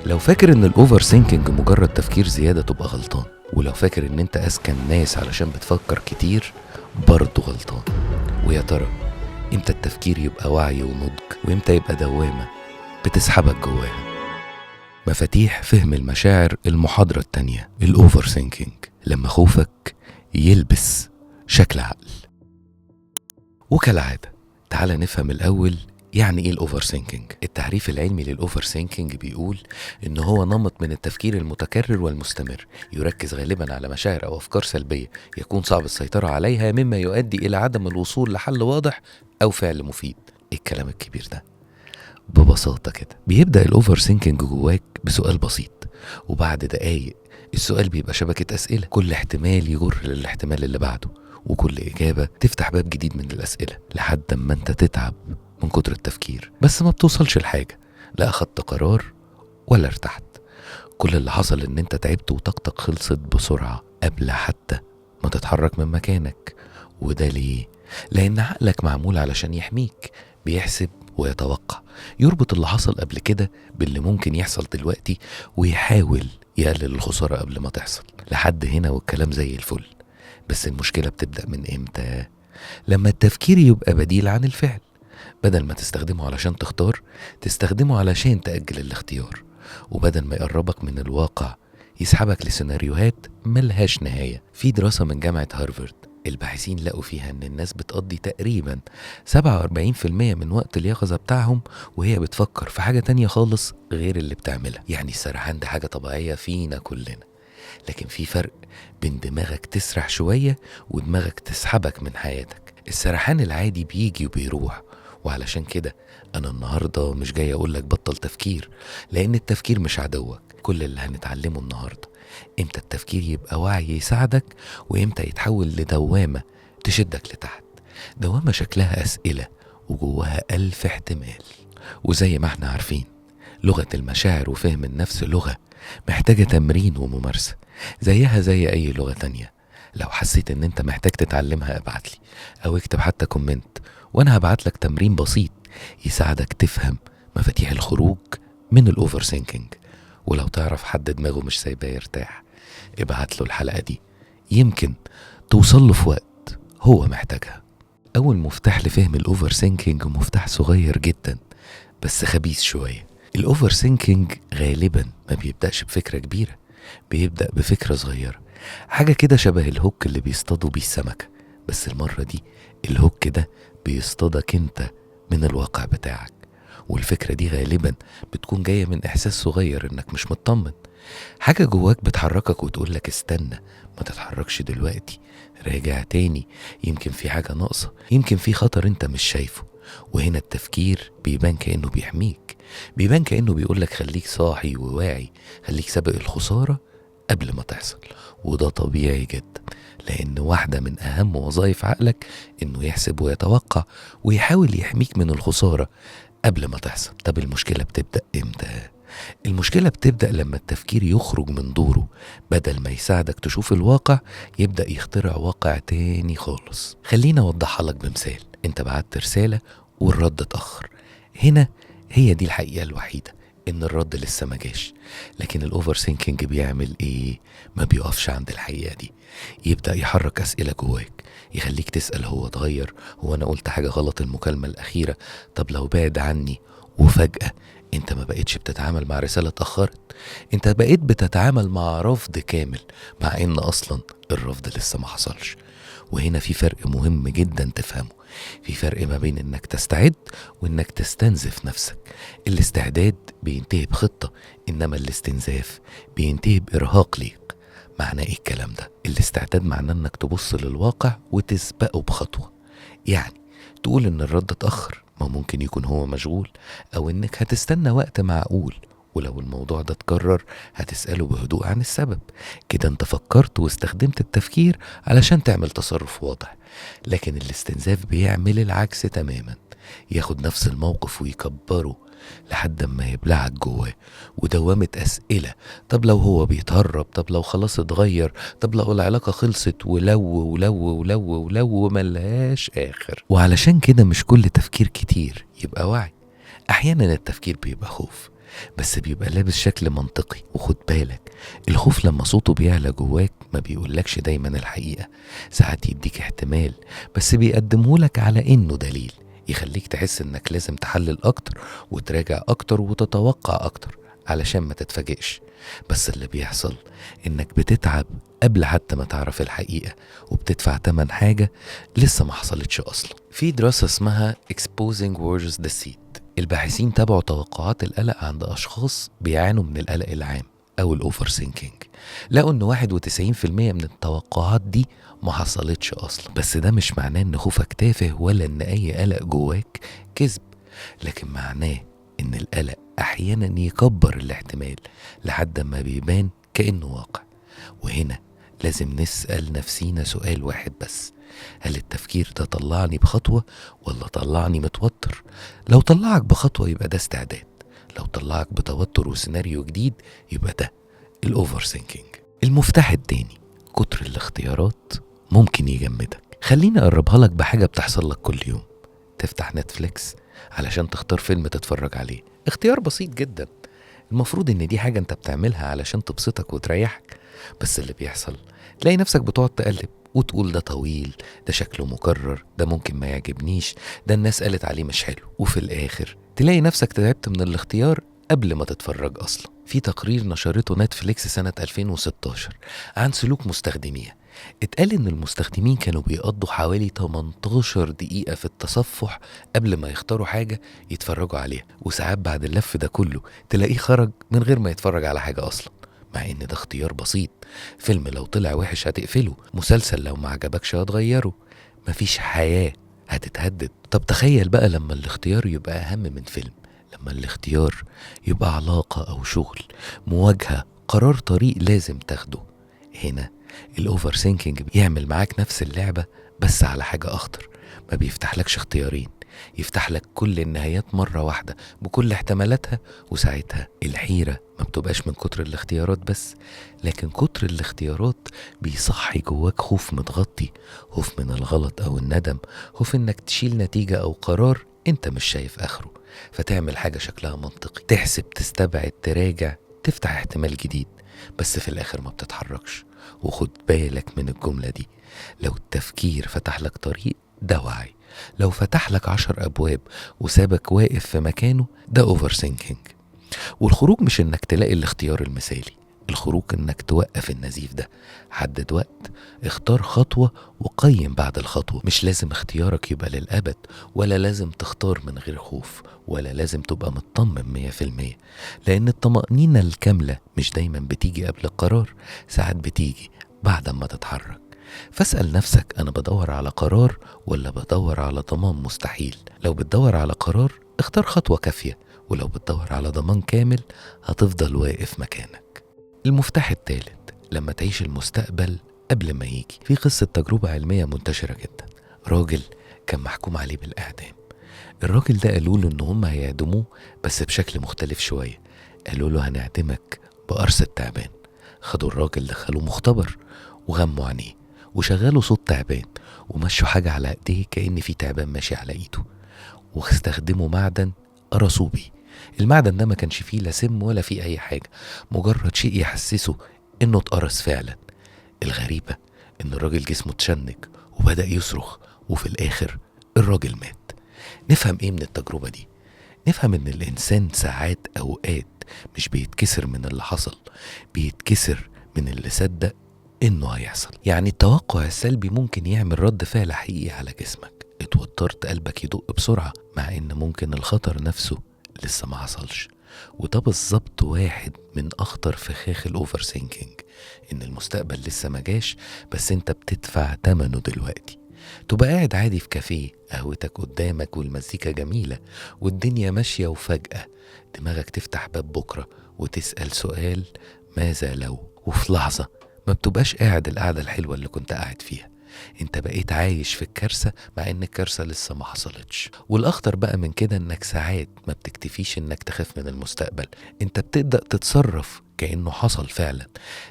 لو فاكر ان الاوفر سينكينج مجرد تفكير زيادة تبقى غلطان، ولو فاكر ان انت اذكى الناس علشان بتفكر كتير برضه غلطان. ويا ترى امتى التفكير يبقى وعي ونضج، وامتى يبقى دوامة بتسحبك جواها؟ مفاتيح فهم المشاعر، المحاضرة التانية، الاوفر سينكينج، لما خوفك يلبس شكل عقل. وكالعادة تعال نفهم الأول يعني ايه الاوفر سينكينج. التعريف العلمي للاوفر سينكينج بيقول ان هو نمط من التفكير المتكرر والمستمر يركز غالبا على مشاعر او افكار سلبية يكون صعب السيطرة عليها، مما يؤدي الى عدم الوصول لحل واضح او فعل مفيد. ايه الكلام الكبير ده؟ ببساطة كده بيبدأ الاوفر سينكينج جواك بسؤال بسيط، وبعد دقايق السؤال بيبقى شبكة أسئلة، كل احتمال يجر للاحتمال اللي بعده، وكل إجابة تفتح باب جديد من الأسئلة لحد ما انت تتعب من كتر التفكير، بس ما بتوصلش لحاجة، لا أخدت قرار ولا ارتحت. كل اللي حصل ان انت تعبت وطاقتك خلصت بسرعة قبل حتى ما تتحرك من مكانك. وده ليه؟ لأن عقلك معمول علشان يحميك، بيحسب ويتوقع، يربط اللي حصل قبل كده باللي ممكن يحصل دلوقتي، ويحاول يقلل الخسارة قبل ما تحصل. لحد هنا والكلام زي الفل. بس المشكلة بتبدأ من امتى؟ لما التفكير يبقى بديل عن الفعل، بدل ما تستخدمه علشان تختار تستخدمه علشان تأجل الاختيار، وبدل ما يقربك من الواقع يسحبك لسيناريوهات ملهاش نهاية. في دراسة من جامعة هارفارد الباحثين لقوا فيها ان الناس بتقضي تقريبا 47% من وقت اليقظة بتاعهم وهي بتفكر في حاجة تانية خالص غير اللي بتعملها. يعني السرحان ده حاجة طبيعية فينا كلنا، لكن في فرق بين دماغك تسرح شوية ودماغك تسحبك من حياتك. السرحان العادي بيجي وبيروح، وعلشان كده أنا النهاردة مش جاي أقولك بطل تفكير، لأن التفكير مش عدوك. كل اللي هنتعلمه النهاردة إمتى التفكير يبقى وعي يساعدك، وإمتى يتحول لدوامة تشدك لتحت. دوامة شكلها أسئلة وجواها 1000 احتمال. وزي ما احنا عارفين لغة المشاعر وفهم النفس لغة محتاجة تمرين وممارسة، زيها زي أي لغة تانية. لو حسيت إن أنت محتاج تتعلمها ابعتلي أو اكتب حتى كومنت، وأنا هبعتلك تمرين بسيط يساعدك تفهم مفاتيح الخروج من الأوفر سينكينج. ولو تعرف حد دماغه مش سايباه يرتاح ابعتله الحلقة دي، يمكن توصل له في وقت هو محتاجها. أول مفتاح لفهم الأوفر سينكينج مفتاح صغير جدا بس خبيث شوية. الأوفر سينكينج غالبا ما بيبدأش بفكرة كبيرة، بيبدأ بفكرة صغيرة، حاجة كده شبه الهوك اللي بيصطادوا بيه السمكة، بس المرة دي الهوك ده بيصطادك انت من الواقع بتاعك. والفكرة دي غالبا بتكون جاية من إحساس صغير إنك مش مطمن، حاجة جواك بتحركك وتقولك استنى ما تتحركش دلوقتي، راجع تاني، يمكن في حاجة ناقصة، يمكن في خطر انت مش شايفه. وهنا التفكير بيبان كأنه بيحميك، بيبان كأنه بيقولك خليك صاحي وواعي، خليك سابق الخسارة قبل ما تحصل. وده طبيعي جدا، لأن واحدة من أهم وظائف عقلك إنه يحسب ويتوقع ويحاول يحميك من الخسارة قبل ما تحصل. طب المشكلة بتبدأ إمتى؟ المشكلة بتبدأ لما التفكير يخرج من دوره، بدل ما يساعدك تشوف الواقع يبدأ يخترع واقع تاني خالص. خلينا أوضحها لك بمثال. انت بعت رسالة والرد اتأخر، هنا هي دي الحقيقة الوحيدة، ان الرد لسه ما جاش. لكن الاوفر سينكينج بيعمل ايه؟ ما بيقفش عند الحقيقة دي، يبدأ يحرك أسئلة جواك، يخليك تسأل هو اتغير؟ هو انا قلت حاجة غلط المكالمة الأخيرة؟ طب لو بعد عني؟ وفجأة انت ما بقيتش بتتعامل مع رسالة اتأخرت، انت بقيت بتتعامل مع رفض كامل، مع ان اصلا الرفض لسه ما حصلش. وهنا في فرق مهم جدا تفهمه، في فرق ما بين انك تستعد وانك تستنزف نفسك. الاستعداد بينتهي بخطة، انما الاستنزاف بينتهي بإرهاق ليك. معناه ايه الكلام ده؟ الاستعداد معناه انك تبص للواقع وتسبقه بخطوة، يعني تقول ان الرد اتأخر، ما ممكن يكون هو مشغول، او انك هتستنى وقت معقول، ولو الموضوع ده اتكرر هتسأله بهدوء عن السبب. كده انت فكرت واستخدمت التفكير علشان تعمل تصرف واضح. لكن الاستنزاف بيعمل العكس تماما، ياخد نفس الموقف ويكبره لحد ما يبلعك جواه، ودوامة أسئلة. طب لو هو بيتهرب؟ طب لو خلاص اتغير؟ طب لو العلاقة خلصت؟ ولو ولو ولو ولو ملهاش آخر. وعلشان كده مش كل تفكير كتير يبقى وعي، أحيانا التفكير بيبقى خوف، بس بيبقى لابس شكل منطقي. وخد بالك، الخوف لما صوته بيعلى جواك ما بيقولكش دايما الحقيقة، ساعات يديك احتمال بس بيقدمهولك على انه دليل، يخليك تحس انك لازم تحلل اكتر وتراجع اكتر وتتوقع اكتر علشان ما تتفاجئش. بس اللي بيحصل انك بتتعب قبل حتى ما تعرف الحقيقة، وبتدفع تمن حاجة لسه ما حصلتش اصلا. في دراسة اسمها Exposing Words Deceit، الباحثين تابعوا توقعات القلق عند اشخاص بيعانوا من القلق العام او الاوفر سينكينج، لقوا ان 91% من التوقعات دي ما حصلتش اصلا. بس ده مش معناه ان خوفك تافه ولا ان اي قلق جواك كذب، لكن معناه ان القلق احيانا يكبر الاحتمال لحد ما بيبان كأنه واقع. وهنا لازم نسأل نفسينا سؤال واحد بس: هل التفكير ده طلعني بخطوة ولا طلعني متوتر؟ لو طلعك بخطوة يبقى ده استعداد، لو طلعك بتوتر وسيناريو جديد يبقى ده الأوفر سينكينج. المفتاح التاني: كتر الاختيارات ممكن يجمدك. خليني أقربها لك بحاجة بتحصل لك كل يوم. تفتح نتفليكس علشان تختار فيلم تتفرج عليه، اختيار بسيط جدا، المفروض ان دي حاجة انت بتعملها علشان تبسطك وتريحك، بس اللي بيحصل تلاقي نفسك بتقعد تقلب وتقول ده طويل، ده شكله مكرر، ده ممكن ما يعجبنيش، ده الناس قالت عليه مش حلو، وفي الاخر تلاقي نفسك تعبت من الاختيار قبل ما تتفرج اصلا. في تقرير نشرته نتفليكس سنة 2016 عن سلوك مستخدميها، اتقال ان المستخدمين كانوا بيقضوا حوالي 18 دقيقة في التصفح قبل ما يختاروا حاجة يتفرجوا عليها، وساعات بعد اللف ده كله تلاقيه خرج من غير ما يتفرج على حاجة اصلا، مع ان ده اختيار بسيط. فيلم لو طلع وحش هتقفله، مسلسل لو ما عجبكش هتغيره، مفيش حياة هتتهدد. طب تخيل بقى لما الاختيار يبقى اهم من فيلم، لما الاختيار يبقى علاقة او شغل، مواجهة، قرار طريق لازم تاخده. هنا الاوفر سينكينج بيعمل معاك نفس اللعبة بس على حاجة اخطر، ما بيفتحلكش اختيارين، يفتح لك كل النهايات مرة واحدة بكل احتمالاتها. وساعتها الحيرة ما بتبقاش من كتر الاختيارات بس، لكن كتر الاختيارات بيصحي جواك خوف متغطي، خوف من الغلط او الندم، خوف انك تشيل نتيجة او قرار انت مش شايف اخره، فتعمل حاجة شكلها منطقي، تحسب، تستبعد، تراجع، تفتح احتمال جديد، بس في الاخر ما بتتحركش. وخد بالك من الجملة دي: لو التفكير فتح لك طريق ده وعي، لو فتح لك 10 أبواب وسابك واقف في مكانه ده أوفر سينكينج. والخروج مش إنك تلاقي الاختيار المثالي، الخروج إنك توقف النزيف ده، حدد وقت، اختار خطوة وقيم بعد الخطوة. مش لازم اختيارك يبقى للأبد، ولا لازم تختار من غير خوف، ولا لازم تبقى مطمن 100%، لأن الطمأنينة الكاملة مش دايما بتيجي قبل القرار، ساعات بتيجي بعد ما تتحرك. فاسأل نفسك: أنا بدور على قرار ولا بدور على ضمان مستحيل؟ لو بتدور على قرار اختار خطوة كافية، ولو بتدور على ضمان كامل هتفضل واقف مكانك. المفتاح الثالث: لما تعيش المستقبل قبل ما يجي. في قصة تجربة علمية منتشرة جدا، راجل كان محكوم عليه بالإعدام. الراجل ده قالوا له إن هم هيعدموه بس بشكل مختلف شوية، قالوا له هنعدمك بقرص التعبان. خدوا الراجل دخلوه مختبر وغموا عينيه وشغلوا صوت تعبان ومشوا حاجة على ايديه كأن في تعبان ماشي على ايده، واستخدموا معدن قرصوا بيه. المعدن ده ما كانش فيه لا سم ولا فيه اي حاجة، مجرد شيء يحسسه انه اتقرص فعلا. الغريبة ان الراجل جسمه اتشنج وبدأ يصرخ، وفي الاخر الراجل مات. نفهم ايه من التجربة دي؟ نفهم ان الانسان ساعات اوقات مش بيتكسر من اللي حصل، بيتكسر من اللي صدق انه هيحصل. يعني التوقع السلبي ممكن يعمل رد فعل حقيقي على جسمك، اتوترت قلبك يدق بسرعة مع ان ممكن الخطر نفسه لسه ما حصلش. وده بالظبط واحد من اخطر فخاخ الاوفر سينكينج، ان المستقبل لسه ما جاش بس انت بتدفع ثمنه دلوقتي. تبقى قاعد عادي في كافيه، قهوتك قدامك والمزيكا جميلة والدنيا ماشية، وفجأة دماغك تفتح باب بكرة وتسأل سؤال: ماذا لو؟ وفي لحظة ما بتبقاش قاعد القعدة الحلوة اللي كنت قاعد فيها، انت بقيت عايش في الكارثة مع ان الكارثة لسه ما حصلتش. والاخطر بقى من كده انك ساعات ما بتكتفيش انك تخاف من المستقبل، انت بتبدأ تتصرف كأنه حصل فعلا.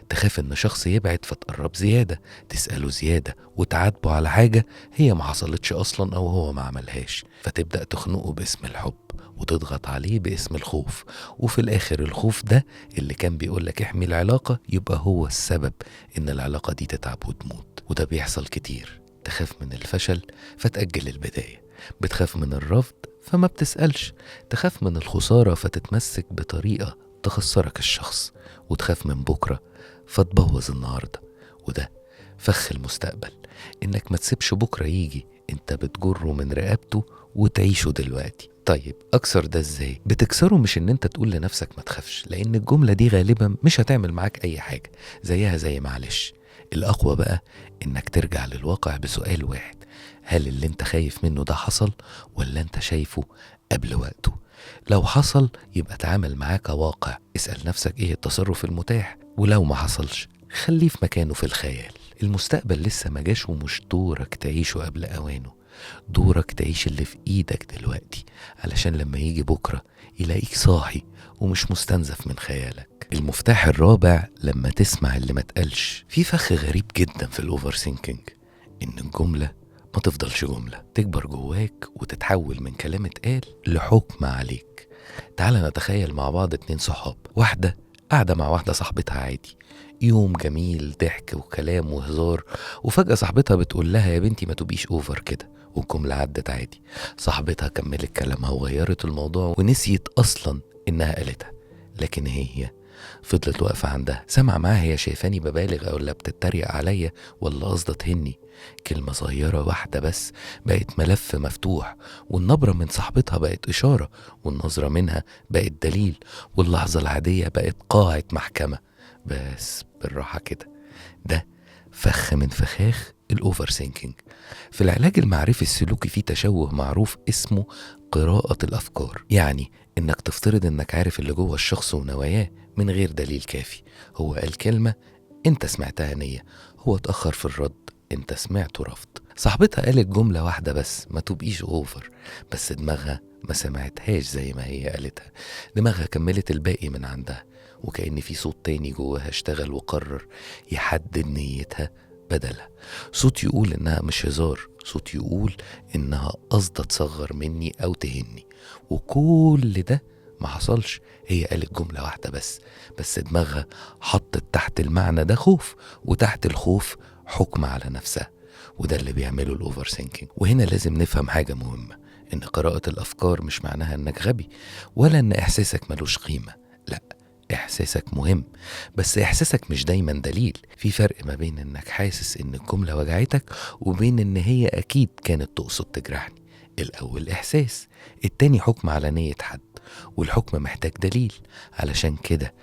تخاف ان شخص يبعد فتقرب زيادة، تسأله زيادة وتعاتبه على حاجة هي ما حصلتش اصلا او هو ما عملهاش، فتبدأ تخنقه باسم الحب وتضغط عليه باسم الخوف، وفي الآخر الخوف ده اللي كان بيقولك احمي العلاقة يبقى هو السبب إن العلاقة دي تتعب وتموت. وده بيحصل كتير. تخاف من الفشل فتأجل البداية، بتخاف من الرفض فما بتسألش، تخاف من الخسارة فتتمسك بطريقة تخسرك الشخص، وتخاف من بكرة فتبوظ النهاردة. وده فخ المستقبل، إنك ما تسيبش بكرة يجي، انت بتجره من رقبته وتعيشه دلوقتي. طيب أكسر ده ازاي؟ بتكسره مش ان انت تقول لنفسك ما تخافش، لأن الجملة دي غالبا مش هتعمل معاك أي حاجة، زيها زي معلش. الأقوى بقى إنك ترجع للواقع بسؤال واحد: هل اللي انت خايف منه ده حصل ولا انت شايفه قبل وقته؟ لو حصل يبقى تعامل معاه كواقع، اسأل نفسك ايه التصرف المتاح، ولو ما حصلش خليه في مكانه في الخيال. المستقبل لسه ما جاش ومش دورك تعيشه قبل أوانه، دورك تعيش اللي في ايدك دلوقتي، علشان لما يجي بكرة يلاقيك صاحي ومش مستنزف من خيالك. المفتاح الرابع لما تسمع اللي ما تقلش. في فخ غريب جدا في الأوفر سينكينج، إن الجملة ما تفضلش جملة، تكبر جواك وتتحول من كلام اتقال لحكم عليك. تعال نتخيل مع بعض 2 صحاب، واحدة قاعدة مع واحدة صاحبتها عادي، يوم جميل ضحك وكلام وهزار، وفجأة صاحبتها بتقول لها يا بنتي ما تبقيش اوفر كده، والجملة عدت عادي. صاحبتها كملت كلامها وغيرت الموضوع ونسيت أصلا إنها قالتها، لكن هي فضلت واقفة عندها، سامعة معاها هي شايفاني ببالغ ولا بتتريق عليا ولا قصدها تهني. كلمة صغيرة واحدة بس بقت ملف مفتوح، والنبرة من صاحبتها بقت إشارة، والنظرة منها بقت دليل، واللحظة العادية بقت قاعة محكمة. بس بالراحة كده، ده فخ من فخاخ الأوفر سينكينج. في العلاج المعرفي السلوكي في تشوه معروف اسمه قراءة الأفكار، يعني إنك تفترض إنك عارف اللي جوه الشخص ونواياه من غير دليل كافي. هو قال كلمة انت سمعتها نية، هو اتأخر في الرد انت سمعته رفض. صاحبتها قالت جملة واحدة بس ما تبقيش اوفر، بس دماغها ما سمعتهاش زي ما هي قالتها، دماغها كملت الباقي من عندها، وكأن في صوت تاني جواها اشتغل وقرر يحدد نيتها بدلها. صوت يقول انها مش هزار، صوت يقول انها قصدها تصغر مني او تهني. وكل ده ما حصلش، هي قالت جملة واحدة بس دماغها حطت تحت المعنى ده خوف، وتحت الخوف حكم على نفسها. وده اللي بيعمله الأوفر سينكينج. وهنا لازم نفهم حاجة مهمة، إن قراءة الأفكار مش معناها إنك غبي ولا إن إحساسك ملوش قيمة، لأ، إحساسك مهم، بس إحساسك مش دايما دليل. في فرق ما بين إنك حاسس إن الجملة وجعتك وبين إن هي أكيد كانت تقصد تجرحني. الأول إحساس، التاني حكم على نية حد، والحكم محتاج دليل. علشان كده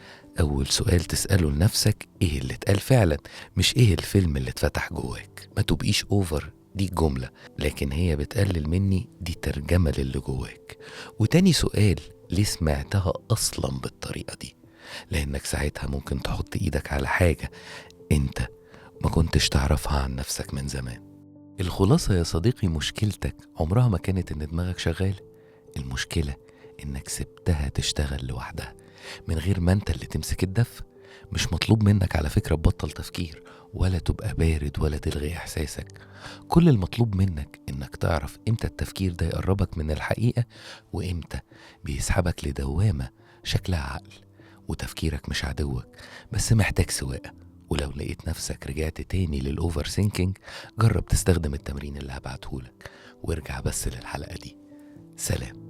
أول سؤال تسأله لنفسك إيه اللي اتقال فعلا، مش إيه الفيلم اللي اتفتح جواك. ما تبقيش أوفر دي جملة، لكن هي بتقلل مني دي ترجمة للي جواك. وتاني سؤال، ليه سمعتها أصلا بالطريقة دي؟ لأنك ساعتها ممكن تحط إيدك على حاجة أنت ما كنتش تعرفها عن نفسك من زمان. الخلاصة يا صديقي، مشكلتك عمرها ما كانت إن دماغك شغالة، المشكلة إنك سبتها تشتغل لوحدها من غير ما انت اللي تمسك الدف. مش مطلوب منك على فكرة تبطل تفكير ولا تبقى بارد ولا تلغي إحساسك. كل المطلوب منك إنك تعرف إمتى التفكير ده يقربك من الحقيقة وإمتى بيسحبك لدوامة شكلها عقل. وتفكيرك مش عدوك، بس محتاج سواقة. ولو لقيت نفسك رجعت تاني للأوفر سينكينج، جرب تستخدم التمرين اللي هبعتهولك، وارجع بس للحلقة دي. سلام.